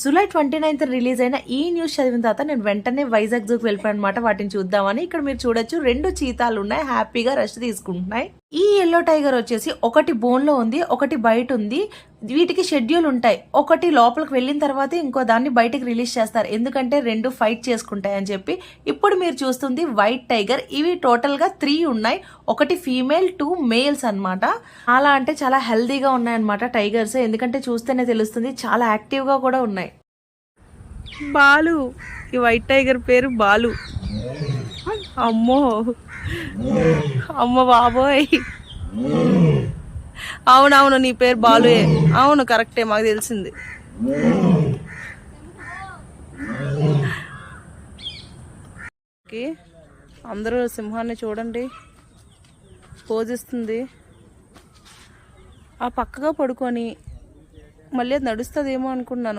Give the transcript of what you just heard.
July 29th release అయిన ఈ news చదివిన తర్వాత నేను వెంటనే వైజాగ్ జూకి వెళ్ళిపోయాను అనమాట. వాటిని చూద్దామని. ఇక్కడ మీరు చూడొచ్చు 2 చీతాలు ఉన్నాయి, హ్యాపీగా రెస్ట్ తీసుకుంటున్నాయి. ఈ ఎల్లో టైగర్ వచ్చేసి ఒకటి బోన్ లో ఉంది, ఒకటి బయట ఉంది. వీటికి షెడ్యూల్ ఉంటాయి. ఒకటి లోపలికి వెళ్ళిన తర్వాత ఇంకో దాన్ని బయటకు రిలీజ్ చేస్తారు, ఎందుకంటే 2 ఫైట్ చేసుకుంటాయి అని చెప్పి. ఇప్పుడు మీరు చూస్తుంది వైట్ టైగర్. ఇవి టోటల్ గా 3 ఉన్నాయి, ఒకటి ఫీమేల్ 2 మేల్స్ అన్నమాట. అలా అంటే చాలా హెల్దీగా ఉన్నాయి అనమాట టైగర్స్, ఎందుకంటే చూస్తేనే తెలుస్తుంది, చాలా యాక్టివ్ గా కూడా ఉన్నాయి. బాలు, ఈ వైట్ టైగర్ పేరు బాలు. అమ్మో అమ్మ బాబోయ్, అవునవును నీ పేరు బాలుయే, అవును కరెక్టే, మాకు తెలిసింది. అందరూ సింహాన్ని చూడండి, పోజిస్తుంది. ఆ పక్కగా పడుకొని మళ్ళీ అది నడుస్తుందేమో అనుకున్నాను.